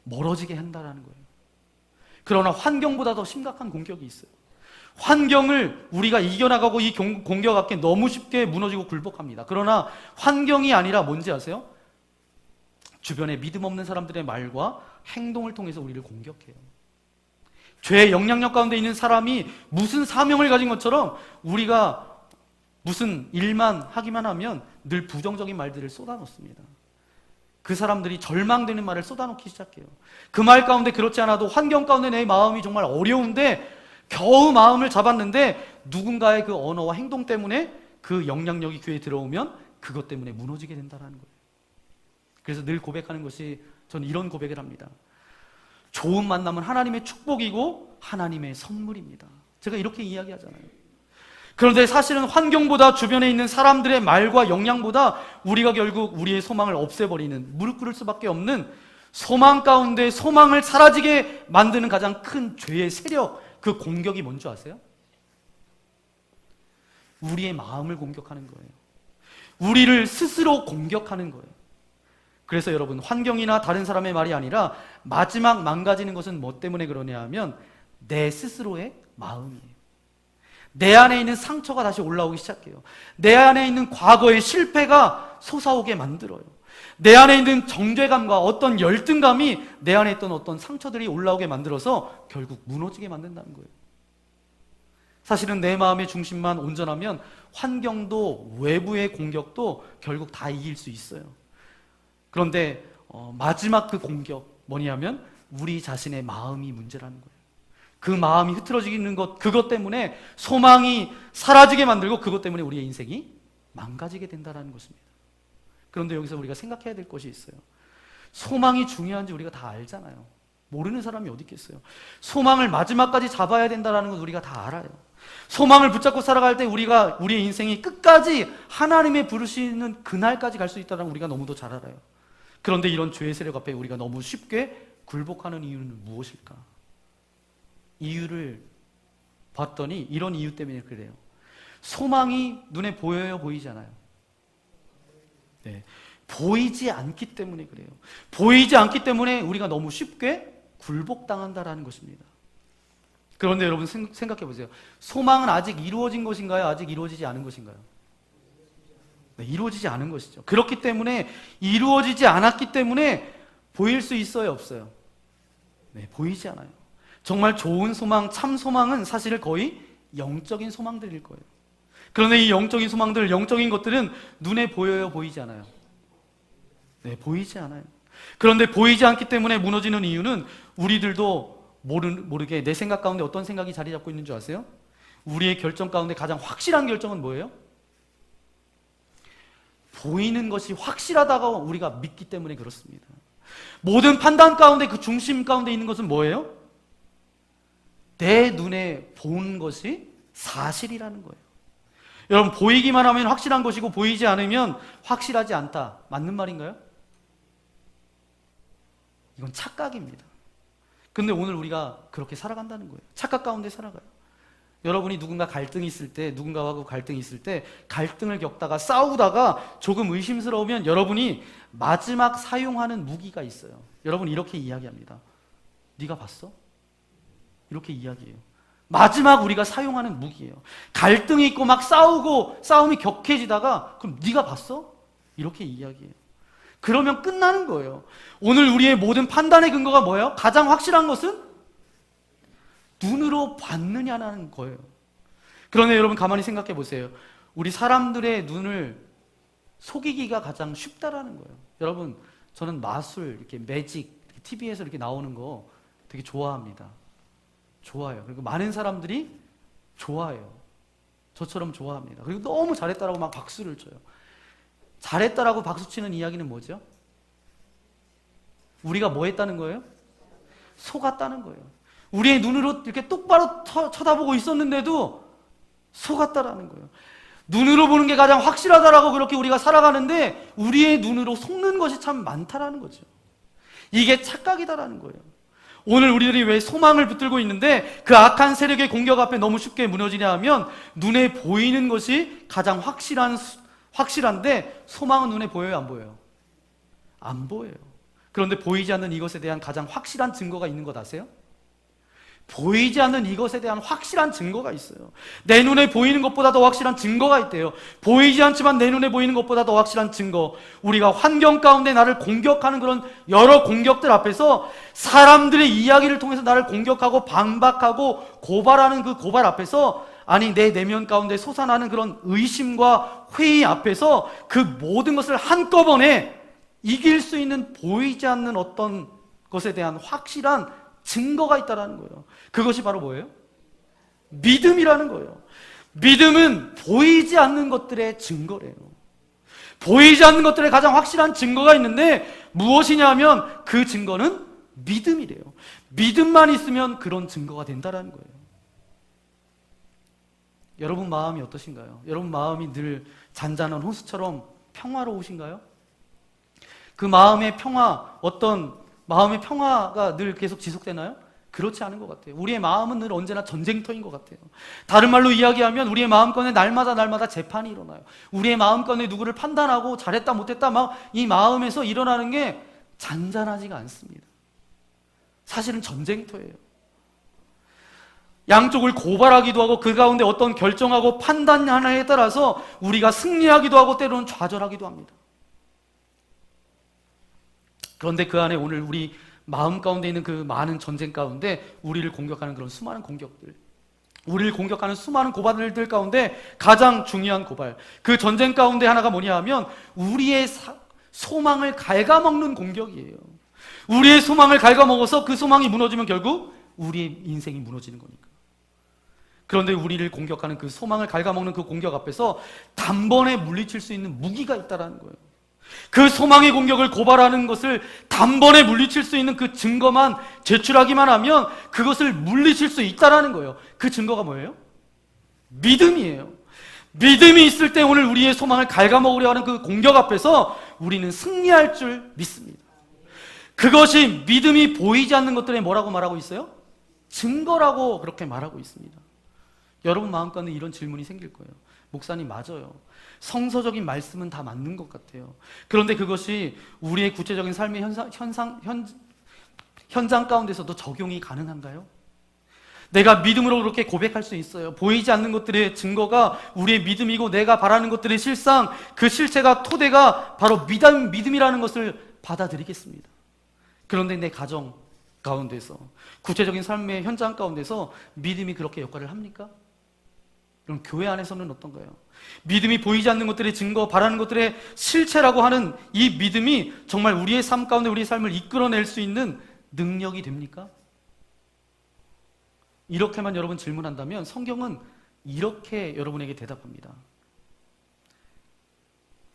멀어지게 한다라는 거예요. 그러나 환경보다 더 심각한 공격이 있어요. 환경을 우리가 이겨나가고 이 공격 앞에 너무 쉽게 무너지고 굴복합니다. 그러나 환경이 아니라 뭔지 아세요? 주변에 믿음 없는 사람들의 말과 행동을 통해서 우리를 공격해요. 죄의 영향력 가운데 있는 사람이 무슨 사명을 가진 것처럼 우리가 무슨 일만 하기만 하면 늘 부정적인 말들을 쏟아놓습니다. 그 사람들이 절망되는 말을 쏟아놓기 시작해요. 그 말 가운데 그렇지 않아도 환경 가운데 내 마음이 정말 어려운데 겨우 마음을 잡았는데 누군가의 그 언어와 행동 때문에 그 영향력이 귀에 들어오면 그것 때문에 무너지게 된다는 거예요. 그래서 늘 고백하는 것이 저는 이런 고백을 합니다. 좋은 만남은 하나님의 축복이고 하나님의 선물입니다. 제가 이렇게 이야기하잖아요. 그런데 사실은 환경보다 주변에 있는 사람들의 말과 영향보다 우리가 결국 우리의 소망을 없애버리는, 무릎 꿇을 수밖에 없는 소망 가운데 소망을 사라지게 만드는 가장 큰 죄의 세력, 그 공격이 뭔지 아세요? 우리의 마음을 공격하는 거예요. 우리를 스스로 공격하는 거예요. 그래서 여러분, 환경이나 다른 사람의 말이 아니라 마지막 망가지는 것은 뭐 때문에 그러냐 하면 내 스스로의 마음이에요. 내 안에 있는 상처가 다시 올라오기 시작해요. 내 안에 있는 과거의 실패가 솟아오게 만들어요. 내 안에 있는 정죄감과 어떤 열등감이 내 안에 있던 어떤 상처들이 올라오게 만들어서 결국 무너지게 만든다는 거예요. 사실은 내 마음의 중심만 온전하면 환경도 외부의 공격도 결국 다 이길 수 있어요. 그런데 마지막 그 공격 뭐냐면 우리 자신의 마음이 문제라는 거예요. 그 마음이 흐트러지는 것, 그것 때문에 소망이 사라지게 만들고 그것 때문에 우리의 인생이 망가지게 된다는 것입니다. 그런데 여기서 우리가 생각해야 될 것이 있어요. 소망이 중요한지 우리가 다 알잖아요. 모르는 사람이 어디 있겠어요. 소망을 마지막까지 잡아야 된다는 건 우리가 다 알아요. 소망을 붙잡고 살아갈 때 우리가 우리의 인생이 끝까지 하나님의 부르시는 그날까지 갈 수 있다는 우리가 너무도 잘 알아요. 그런데 이런 죄의 세력 앞에 우리가 너무 쉽게 굴복하는 이유는 무엇일까? 이유를 봤더니 이런 이유 때문에 그래요. 소망이 눈에 보여요, 보이지 않아요? 네, 보이지 않기 때문에 그래요. 보이지 않기 때문에 우리가 너무 쉽게 굴복당한다라는 것입니다. 그런데 여러분 생각해 보세요. 소망은 아직 이루어진 것인가요? 아직 이루어지지 않은 것인가요? 네, 이루어지지 않은 것이죠. 그렇기 때문에 이루어지지 않았기 때문에 보일 수 있어요, 없어요? 네, 보이지 않아요. 정말 좋은 소망, 참 소망은 사실 거의 영적인 소망들일 거예요. 그런데 이 영적인 소망들, 영적인 것들은 눈에 보여요, 보이지 않아요? 네, 보이지 않아요. 그런데 보이지 않기 때문에 무너지는 이유는 우리들도 모르게 내 생각 가운데 어떤 생각이 자리 잡고 있는 줄 아세요? 우리의 결정 가운데 가장 확실한 결정은 뭐예요? 보이는 것이 확실하다고 우리가 믿기 때문에 그렇습니다. 모든 판단 가운데 그 중심 가운데 있는 것은 뭐예요? 내 눈에 본 것이 사실이라는 거예요. 여러분, 보이기만 하면 확실한 것이고 보이지 않으면 확실하지 않다. 맞는 말인가요? 이건 착각입니다. 근데 오늘 우리가 그렇게 살아간다는 거예요. 착각 가운데 살아가요. 여러분이 누군가 갈등이 있을 때, 누군가하고 갈등이 있을 때 갈등을 겪다가 싸우다가 조금 의심스러우면 여러분이 마지막 사용하는 무기가 있어요. 여러분 이렇게 이야기합니다. 네가 봤어? 이렇게 이야기해요. 마지막 우리가 사용하는 무기예요. 갈등이 있고 막 싸우고 싸움이 격해지다가 그럼 네가 봤어? 이렇게 이야기해요. 그러면 끝나는 거예요. 오늘 우리의 모든 판단의 근거가 뭐예요? 가장 확실한 것은 눈으로 봤느냐는 거예요. 그런데 여러분 가만히 생각해 보세요. 우리 사람들의 눈을 속이기가 가장 쉽다라는 거예요. 여러분, 저는 마술, 이렇게 매직, TV에서 이렇게 나오는 거 되게 좋아합니다. 좋아요. 그리고 많은 사람들이 좋아해요. 저처럼 좋아합니다. 그리고 너무 잘했다라고 막 박수를 쳐요. 잘했다라고 박수 치는 이야기는 뭐죠? 우리가 뭐 했다는 거예요? 속았다는 거예요. 우리의 눈으로 이렇게 똑바로 쳐다보고 있었는데도 속았다라는 거예요. 눈으로 보는 게 가장 확실하다라고 그렇게 우리가 살아가는데 우리의 눈으로 속는 것이 참 많다라는 거죠. 이게 착각이다라는 거예요. 오늘 우리들이 왜 소망을 붙들고 있는데 그 악한 세력의 공격 앞에 너무 쉽게 무너지냐 하면 눈에 보이는 것이 가장 확실한데 소망은 눈에 보여요, 안 보여요? 안 보여요. 그런데 보이지 않는 이것에 대한 가장 확실한 증거가 있는 것 아세요? 보이지 않는 이것에 대한 확실한 증거가 있어요. 내 눈에 보이는 것보다 더 확실한 증거가 있대요. 보이지 않지만 내 눈에 보이는 것보다 더 확실한 증거. 우리가 환경 가운데 나를 공격하는 그런 여러 공격들 앞에서 사람들의 이야기를 통해서 나를 공격하고 반박하고 고발하는 그 고발 앞에서, 아니 내 내면 가운데 솟아나는 그런 의심과 회의 앞에서 그 모든 것을 한꺼번에 이길 수 있는 보이지 않는 어떤 것에 대한 확실한 증거가 있다라는 거예요. 그것이 바로 뭐예요? 믿음이라는 거예요. 믿음은 보이지 않는 것들의 증거래요. 보이지 않는 것들의 가장 확실한 증거가 있는데 무엇이냐 하면 그 증거는 믿음이래요. 믿음만 있으면 그런 증거가 된다라는 거예요. 여러분 마음이 어떠신가요? 여러분 마음이 늘 잔잔한 호수처럼 평화로우신가요? 그 마음의 평화, 어떤 마음의 평화가 늘 계속 지속되나요? 그렇지 않은 것 같아요. 우리의 마음은 늘 언제나 전쟁터인 것 같아요. 다른 말로 이야기하면 우리의 마음권에 날마다 재판이 일어나요. 우리의 마음권에 누구를 판단하고 잘했다 못했다 막 이 마음에서 일어나는 게 잔잔하지가 않습니다. 사실은 전쟁터예요. 양쪽을 고발하기도 하고 그 가운데 어떤 결정하고 판단 하나에 따라서 우리가 승리하기도 하고 때로는 좌절하기도 합니다. 그런데 그 안에 오늘 우리 마음 가운데 있는 그 많은 전쟁 가운데 우리를 공격하는 그런 수많은 공격들, 우리를 공격하는 수많은 고발들 가운데 가장 중요한 고발, 그 전쟁 가운데 하나가 뭐냐 하면 우리의 소망을 갉아먹는 공격이에요. 우리의 소망을 갉아먹어서 그 소망이 무너지면 결국 우리의 인생이 무너지는 거니까. 그런데 우리를 공격하는 그 소망을 갉아먹는 그 공격 앞에서 단번에 물리칠 수 있는 무기가 있다는 거예요. 그 소망의 공격을 고발하는 것을 단번에 물리칠 수 있는 그 증거만 제출하기만 하면 그것을 물리칠 수 있다는 거예요. 그 증거가 뭐예요? 믿음이에요. 믿음이 있을 때 오늘 우리의 소망을 갉아먹으려 하는 그 공격 앞에서 우리는 승리할 줄 믿습니다. 그것이 믿음이 보이지 않는 것들에 뭐라고 말하고 있어요? 증거라고 그렇게 말하고 있습니다. 여러분 마음 가운데 이런 질문이 생길 거예요. 목사님 맞아요. 성서적인 말씀은 다 맞는 것 같아요. 그런데 그것이 우리의 구체적인 삶의 현장 가운데서도 적용이 가능한가요? 내가 믿음으로 그렇게 고백할 수 있어요. 보이지 않는 것들의 증거가 우리의 믿음이고 내가 바라는 것들의 실상, 그 실체가 토대가 바로 믿음이라는 것을 받아들이겠습니다. 그런데 내 가정 가운데서, 구체적인 삶의 현장 가운데서 믿음이 그렇게 역할을 합니까? 그럼 교회 안에서는 어떤가요? 믿음이 보이지 않는 것들의 증거, 바라는 것들의 실체라고 하는 이 믿음이 정말 우리의 삶 가운데 우리의 삶을 이끌어낼 수 있는 능력이 됩니까? 이렇게만 여러분 질문한다면 성경은 이렇게 여러분에게 대답합니다.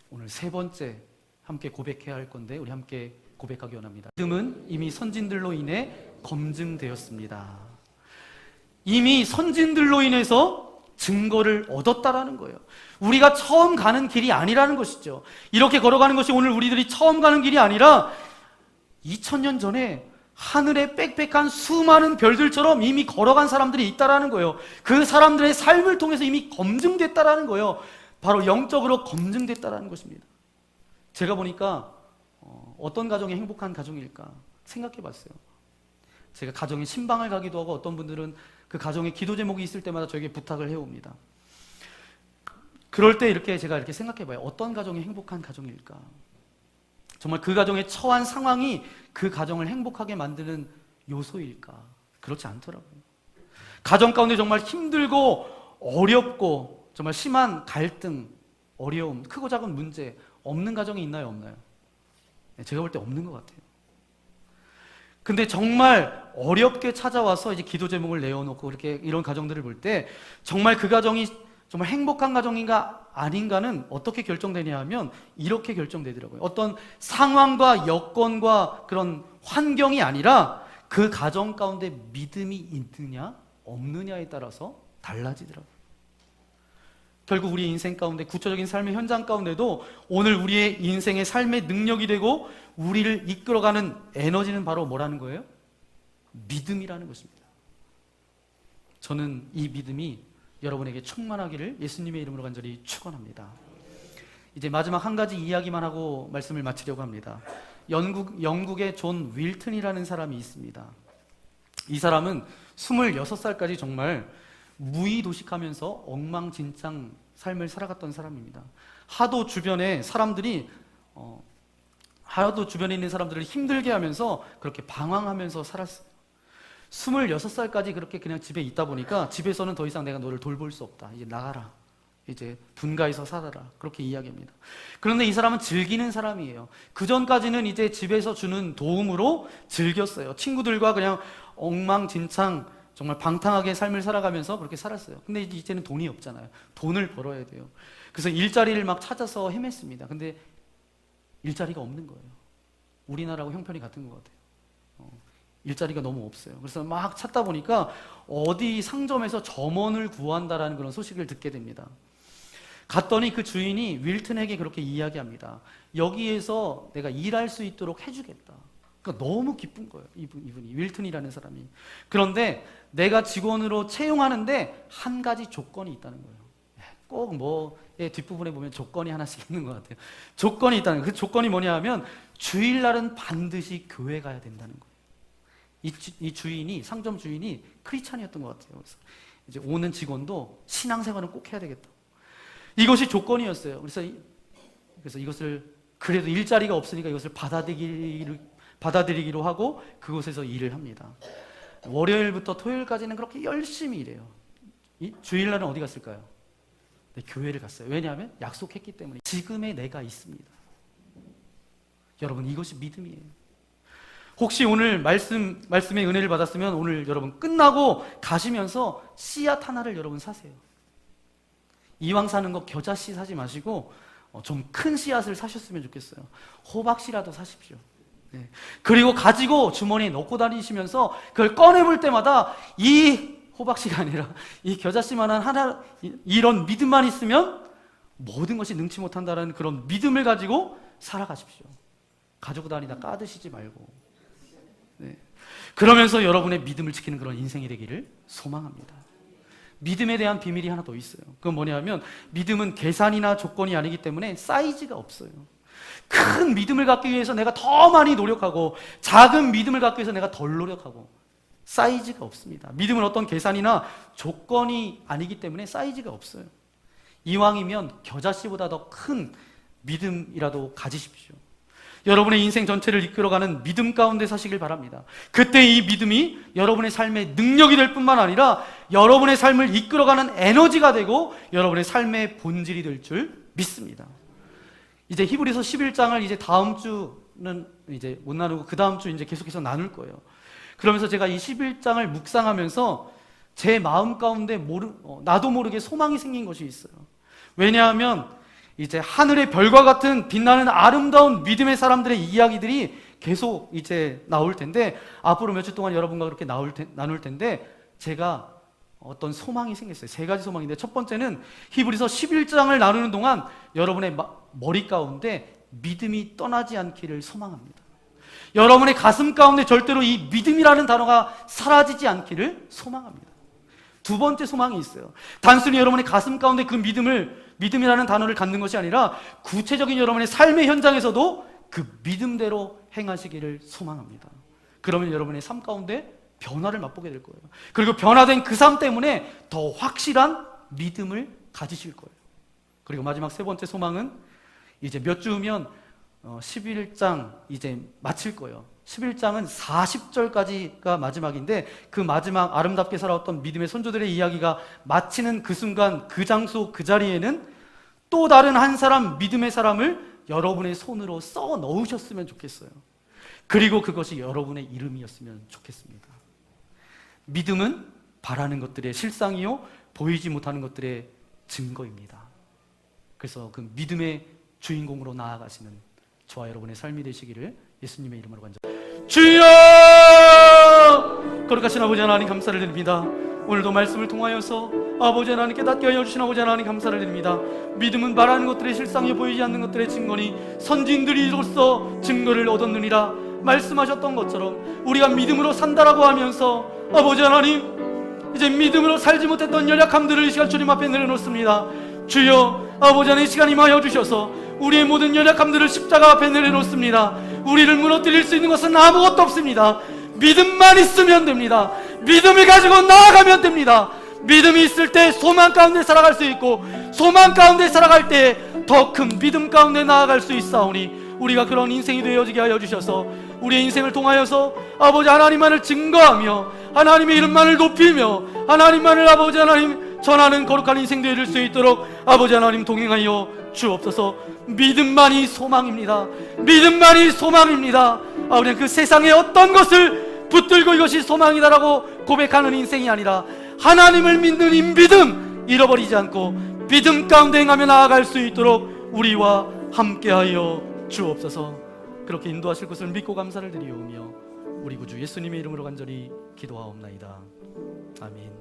오늘 세 번째 함께 고백해야 할 건데 우리 함께 고백하기 원합니다. 믿음은 이미 선진들로 인해 검증되었습니다. 이미 선진들로 인해서 증거를 얻었다라는 거예요. 우리가 처음 가는 길이 아니라는 것이죠. 이렇게 걸어가는 것이 오늘 우리들이 처음 가는 길이 아니라 2000년 전에 하늘에 빽빽한 수많은 별들처럼 이미 걸어간 사람들이 있다라는 거예요. 그 사람들의 삶을 통해서 이미 검증됐다라는 거예요. 바로 영적으로 검증됐다라는 것입니다. 제가 보니까 어떤 가정이 행복한 가정일까 생각해 봤어요. 제가 가정에 신방을 가기도 하고 어떤 분들은 그 가정에 기도 제목이 있을 때마다 저에게 부탁을 해옵니다. 그럴 때 제가 이렇게 생각해 봐요. 어떤 가정이 행복한 가정일까? 정말 그 가정에 처한 상황이 그 가정을 행복하게 만드는 요소일까? 그렇지 않더라고요. 가정 가운데 정말 힘들고 어렵고 정말 심한 갈등, 어려움, 크고 작은 문제 없는 가정이 있나요? 없나요? 제가 볼 때 없는 것 같아요. 근데 정말 어렵게 찾아와서 이제 기도 제목을 내어놓고 이런 가정들을 볼 때 정말 그 가정이 정말 행복한 가정인가 아닌가는 어떻게 결정되냐 하면 이렇게 결정되더라고요. 어떤 상황과 여건과 그런 환경이 아니라 그 가정 가운데 믿음이 있느냐 없느냐에 따라서 달라지더라고요. 결국 우리의 인생 가운데, 구체적인 삶의 현장 가운데도 오늘 우리의 인생의 삶의 능력이 되고 우리를 이끌어가는 에너지는 바로 뭐라는 거예요? 믿음이라는 것입니다. 저는 이 믿음이 여러분에게 충만하기를 예수님의 이름으로 간절히 축원합니다. 이제 마지막 한 가지 이야기만 하고 말씀을 마치려고 합니다. 영국의 존 윌튼이라는 사람이 있습니다. 이 사람은 26살까지 정말 무의도식하면서 엉망진창 삶을 살아갔던 사람입니다. 하도 주변에 있는 사람들을 힘들게 하면서 그렇게 방황하면서 살았어요. 26살까지 그렇게 그냥 집에 있다 보니까 집에서는 더 이상 내가 너를 돌볼 수 없다. 이제 나가라. 이제 분가해서 살아라. 그렇게 이야기합니다. 그런데 이 사람은 즐기는 사람이에요. 그 전까지는 이제 집에서 주는 도움으로 즐겼어요. 친구들과 그냥 엉망진창 정말 방탕하게 삶을 살아가면서 그렇게 살았어요. 근데 이제는 돈이 없잖아요. 돈을 벌어야 돼요. 그래서 일자리를 막 찾아서 헤맸습니다. 근데 일자리가 없는 거예요. 우리나라하고 형편이 같은 것 같아요. 일자리가 너무 없어요. 그래서 막 찾다 보니까 어디 상점에서 점원을 구한다라는 그런 소식을 듣게 됩니다. 갔더니 그 주인이 윌튼에게 그렇게 이야기합니다. 여기에서 내가 일할 수 있도록 해주겠다. 그러니까 너무 기쁜 거예요. 이분이 윌튼이라는 사람이. 그런데 내가 직원으로 채용하는데 한 가지 조건이 있다는 거예요. 꼭 뭐의 뒷부분에 보면 조건이 하나씩 있는 것 같아요. 조건이 있다는 거예요. 그 조건이 뭐냐 하면 주일날은 반드시 교회 가야 된다는 거예요. 이 주인이, 상점 주인이 크리스찬이었던 것 같아요. 그래서 이제 오는 직원도 신앙생활은 꼭 해야 되겠다. 이것이 조건이었어요. 그래서 이것을, 그래도 일자리가 없으니까 이것을 받아들이기로 하고 그곳에서 일을 합니다. 월요일부터 토요일까지는 그렇게 열심히 일해요. 주일날은 어디 갔을까요? 네, 교회를 갔어요. 왜냐하면 약속했기 때문에. 지금의 내가 있습니다. 여러분, 이것이 믿음이에요. 혹시 오늘 말씀의 은혜를 받았으면 오늘 여러분 끝나고 가시면서 씨앗 하나를 여러분 사세요. 이왕 사는 거 겨자씨 사지 마시고 좀 큰 씨앗을 사셨으면 좋겠어요. 호박씨라도 사십시오. 네. 그리고 가지고 주머니에 넣고 다니시면서 그걸 꺼내볼 때마다 이 호박씨가 아니라 이 겨자씨만한 하나, 이런 믿음만 있으면 모든 것이 능치 못한다는 그런 믿음을 가지고 살아가십시오. 가지고 다니다 까드시지 말고. 네. 그러면서 여러분의 믿음을 지키는 그런 인생이 되기를 소망합니다. 믿음에 대한 비밀이 하나 더 있어요. 그건 뭐냐면 믿음은 계산이나 조건이 아니기 때문에 사이즈가 없어요. 큰 믿음을 갖기 위해서 내가 더 많이 노력하고 작은 믿음을 갖기 위해서 내가 덜 노력하고 사이즈가 없습니다. 믿음은 어떤 계산이나 조건이 아니기 때문에 사이즈가 없어요. 이왕이면 겨자씨보다 더 큰 믿음이라도 가지십시오. 여러분의 인생 전체를 이끌어가는 믿음 가운데 사시길 바랍니다. 그때 이 믿음이 여러분의 삶의 능력이 될 뿐만 아니라 여러분의 삶을 이끌어가는 에너지가 되고 여러분의 삶의 본질이 될 줄 믿습니다. 이제 히브리서 11장을 이제 다음 주는 이제 못 나누고 그 다음 주 이제 계속해서 나눌 거예요. 그러면서 제가 이 11장을 묵상하면서 제 마음 가운데 나도 모르게 소망이 생긴 것이 있어요. 왜냐하면 이제 하늘의 별과 같은 빛나는 아름다운 믿음의 사람들의 이야기들이 계속 이제 나올 텐데 앞으로 몇 주 동안 여러분과 그렇게 나눌 텐데 제가 어떤 소망이 생겼어요. 3가지 소망인데 첫 번째는 히브리서 11장을 나누는 동안 여러분의 머리 가운데 믿음이 떠나지 않기를 소망합니다. 여러분의 가슴 가운데 절대로 이 믿음이라는 단어가 사라지지 않기를 소망합니다. 두 번째 소망이 있어요. 단순히 여러분의 가슴 가운데 그 믿음이라는 단어를 갖는 것이 아니라 구체적인 여러분의 삶의 현장에서도 그 믿음대로 행하시기를 소망합니다. 그러면 여러분의 삶 가운데 변화를 맛보게 될 거예요. 그리고 변화된 그 삶 때문에 더 확실한 믿음을 가지실 거예요. 그리고 마지막 3번째 소망은 이제 몇 주 후면 11장 이제 마칠 거예요. 11장은 40절까지가 마지막인데 그 마지막 아름답게 살아왔던 믿음의 선조들의 이야기가 마치는 그 순간 그 장소 그 자리에는 또 다른 한 사람 믿음의 사람을 여러분의 손으로 써 넣으셨으면 좋겠어요. 그리고 그것이 여러분의 이름이었으면 좋겠습니다. 믿음은 바라는 것들의 실상이요 보이지 못하는 것들의 증거입니다. 그래서 그 믿음의 주인공으로 나아가시는 저와 여러분의 삶이 되시기를 예수님의 이름으로 간절히 주여! 거룩하신 아버지 하나님 감사를 드립니다. 오늘도 말씀을 통하여서 아버지 하나님 깨닫게 하여 주신 아버지 하나님 감사를 드립니다. 믿음은 말하는 것들의 실상이 보이지 않는 것들의 증거니 선진들이로서 증거를 얻었느니라 말씀하셨던 것처럼 우리가 믿음으로 산다라고 하면서 아버지 하나님 이제 믿음으로 살지 못했던 연약함들을 이 시간 주님 앞에 내려놓습니다. 주여 아버지 하나님 이 시간 임하여 주셔서 우리의 모든 연약함들을 십자가 앞에 내려놓습니다. 우리를 무너뜨릴 수 있는 것은 아무것도 없습니다. 믿음만 있으면 됩니다. 믿음을 가지고 나아가면 됩니다. 믿음이 있을 때 소망 가운데 살아갈 수 있고 소망 가운데 살아갈 때 더 큰 믿음 가운데 나아갈 수 있사오니 우리가 그런 인생이 되어지게 하여 주셔서 우리의 인생을 통하여서 아버지 하나님만을 증거하며 하나님의 이름만을 높이며 하나님만을 아버지 하나님 전하는 거룩한 인생 되어질 수 있도록 아버지 하나님 동행하여 주옵소서. 믿음만이 소망입니다. 믿음만이 소망입니다. 아버지 그 세상의 어떤 것을 붙들고 이것이 소망이다라고 고백하는 인생이 아니라 하나님을 믿는 이 믿음 잃어버리지 않고 믿음 가운데 행하며 나아갈 수 있도록 우리와 함께하여 주옵소서. 그렇게 인도하실 것을 믿고 감사를 드리오며 우리 구주 예수님의 이름으로 간절히 기도하옵나이다. 아멘.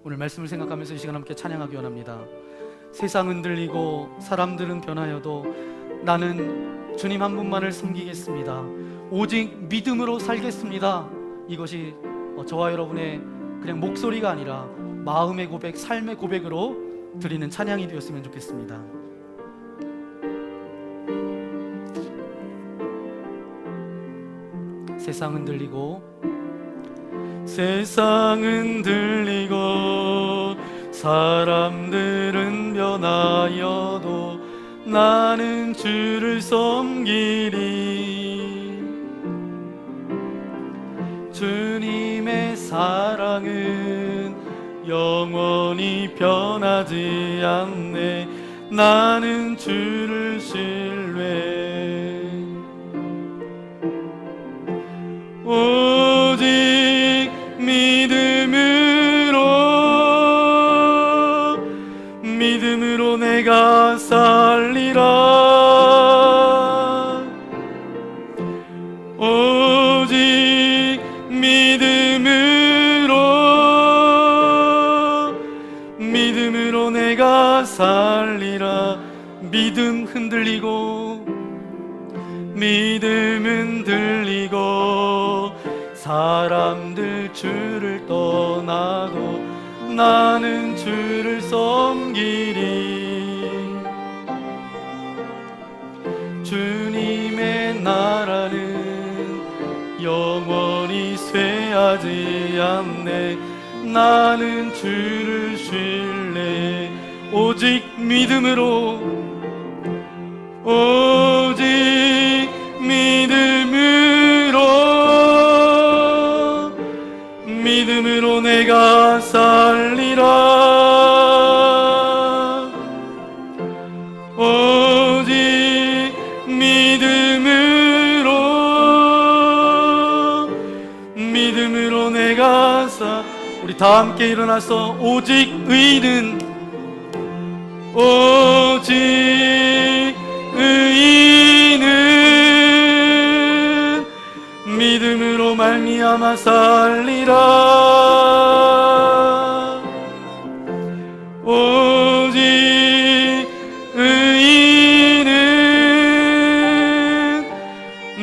오늘 말씀을 생각하면서 이 시간 함께 찬양하기 원합니다. 세상은 흔들리고 사람들은 변하여도 나는 주님 한 분만을 섬기겠습니다. 오직 믿음으로 살겠습니다. 이것이 저와 여러분의 그냥 목소리가 아니라 마음의 고백, 삶의 고백으로 드리는 찬양이 되었으면 좋겠습니다. 세상은 흔들리고 사람들은 변하여도 나는 주를 섬기리. 주님의 사랑은 영원히 변하지 않네. 나는 주를 신뢰. 오직 믿음으로 내가 살리라. 오직 믿음으로 내가 살리라. 믿음 흔들리고 사람들 주를 떠나도 나는 주를 섬기리. 주님의 나라는 영원히 쇠하지 않네. 나는 주를 신뢰. 오직 믿음으로 내가 살리라. 오직 믿음으로 내가 우리 다 함께 일어나서 오직 의인은 믿음으로 말미암아 살리라. 오직 의인은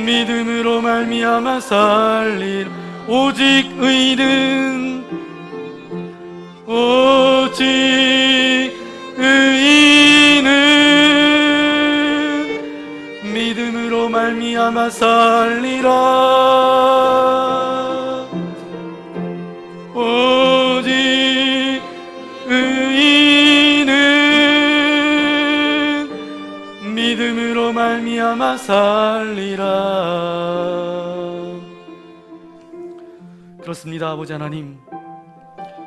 믿음으로 말미암아 살리라. 오직 의인은 믿음으로 말미암아 살리라. 오직 의인은 믿음으로 말미암아 살리라. 그렇습니다. 아버지 하나님,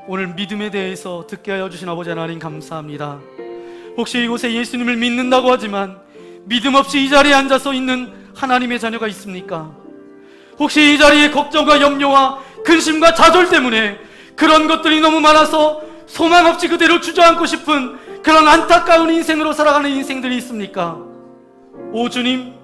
오늘 믿음에 대해서 듣게 하여 주신 아버지 하나님 감사합니다. 혹시 이곳에 예수님을 믿는다고 하지만 믿음 없이 이 자리에 앉아서 있는 하나님의 자녀가 있습니까? 혹시 이 자리에 걱정과 염려와 근심과 좌절 때문에 그런 것들이 너무 많아서 소망 없이 그대로 주저앉고 싶은 그런 안타까운 인생으로 살아가는 인생들이 있습니까? 오 주님,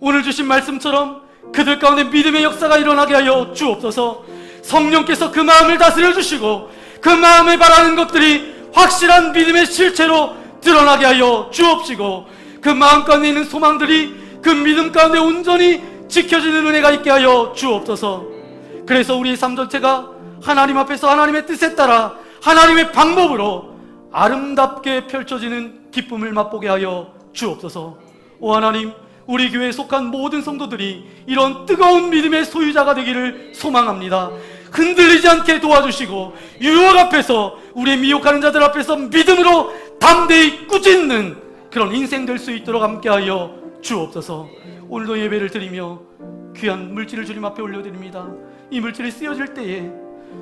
오늘 주신 말씀처럼 그들 가운데 믿음의 역사가 일어나게 하여 주옵소서. 성령께서 그 마음을 다스려 주시고 그 마음에 바라는 것들이 확실한 믿음의 실체로 드러나게 하여 주옵시고 그 마음 가운데 있는 소망들이 그 믿음 가운데 온전히 지켜지는 은혜가 있게 하여 주옵소서. 그래서 우리의 삶 전체가 하나님 앞에서 하나님의 뜻에 따라 하나님의 방법으로 아름답게 펼쳐지는 기쁨을 맛보게 하여 주옵소서. 오 하나님, 우리 교회에 속한 모든 성도들이 이런 뜨거운 믿음의 소유자가 되기를 소망합니다. 흔들리지 않게 도와주시고 유혹 앞에서, 우리의 미혹하는 자들 앞에서 믿음으로 담대히 꾸짖는 그런 인생 될 수 있도록 함께하여 주옵소서. 오늘도 예배를 드리며 귀한 물질을 주님 앞에 올려드립니다. 이 물질이 쓰여질 때에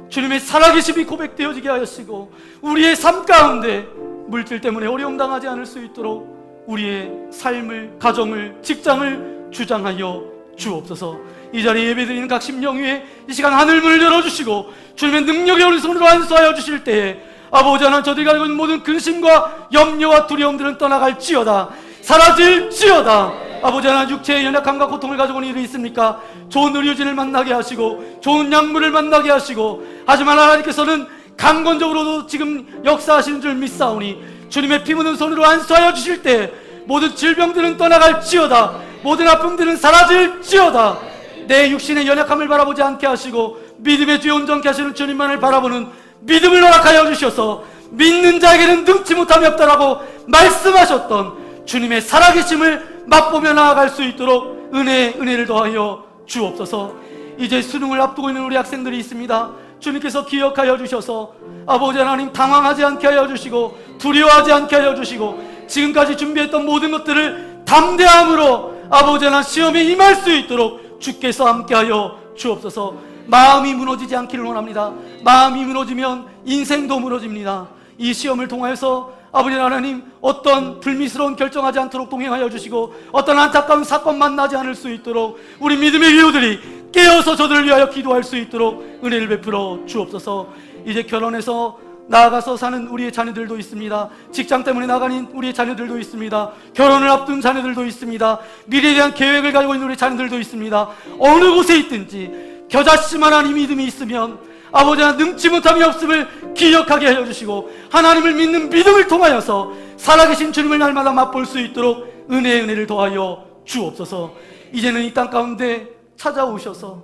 주님의 살아계심이 고백되어지게 하시고 우리의 삶 가운데 물질 때문에 어려움 당하지 않을 수 있도록 우리의 삶을, 가정을, 직장을 주장하여 주옵소서. 이 자리에 예배드리는 각 심령 위에 이 시간 하늘문을 열어주시고 주님의 능력의 오른손으로 안수하여 주실 때에 아버지 하나님, 저들이 가지고 있는 모든 근심과 염려와 두려움들은 떠나갈지어다, 사라질지어다. 아버지 하나님, 육체의 연약함과 고통을 가지고 있는 일이 있습니까? 좋은 의료진을 만나게 하시고 좋은 약물을 만나게 하시고, 하지만 하나님께서는 강건적으로도 지금 역사하시는 줄 믿사오니 주님의 피 묻은 손으로 안수하여 주실 때 모든 질병들은 떠나갈지어다, 모든 아픔들은 사라질지어다. 내 육신의 연약함을 바라보지 않게 하시고 믿음의 주에 온전케 하시는 주님만을 바라보는 믿음을 허락하여 주셔서 믿는 자에게는 능치 못함이 없다라고 말씀하셨던 주님의 살아계심을 맛보며 나아갈 수 있도록 은혜를 더하여 주옵소서. 이제 수능을 앞두고 있는 우리 학생들이 있습니다. 주님께서 기억하여 주셔서 아버지 하나님, 당황하지 않게 하여 주시고 두려워하지 않게 하여 주시고 지금까지 준비했던 모든 것들을 담대함으로 아버지 하나님 시험에 임할 수 있도록 주께서 함께하여 주옵소서. 마음이 무너지지 않기를 원합니다. 마음이 무너지면 인생도 무너집니다. 이 시험을 통하여서 아버지 하나님, 어떤 불미스러운 결정하지 않도록 동행하여 주시고 어떤 안타까운 사건 만나지 않을 수 있도록 우리 믿음의 위호들이 깨어서 저들을 위하여 기도할 수 있도록 은혜를 베풀어 주옵소서. 이제 결혼해서 나아가서 사는 우리의 자녀들도 있습니다. 직장 때문에 나가는 우리의 자녀들도 있습니다. 결혼을 앞둔 자녀들도 있습니다. 미래에 대한 계획을 가지고 있는 우리 자녀들도 있습니다. 어느 곳에 있든지 겨자씨만한 이 믿음이 있으면 아버지 하나님, 능치 못함이 없음을 기억하게 하여 주시고 하나님을 믿는 믿음을 통하여서 살아계신 주님을 날마다 맛볼 수 있도록 은혜를 더하여 주옵소서. 이제는 이 땅 가운데 찾아오셔서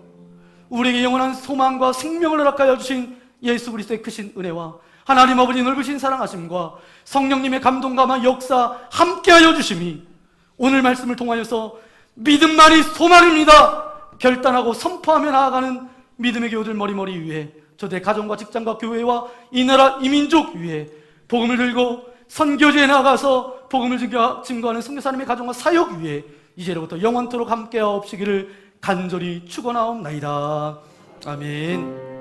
우리에게 영원한 소망과 생명을 허락하여 주신 예수 그리스도의 크신 은혜와 하나님 아버지 넓으신 사랑하심과 성령님의 감동과 역사 함께하여 주심이 오늘 말씀을 통하여서 믿음만이 소망입니다 결단하고 선포하며 나아가는 믿음의 교우들 머리머리 위에, 저들의 가정과 직장과 교회와 이 나라 이 민족 위에 복음을 들고 선교지에 나가서 복음을 증거하는 선교사님의 가정과 사역 위에 이제로부터 영원토록 함께하옵시기를 간절히 축원하옵나이다. 아멘.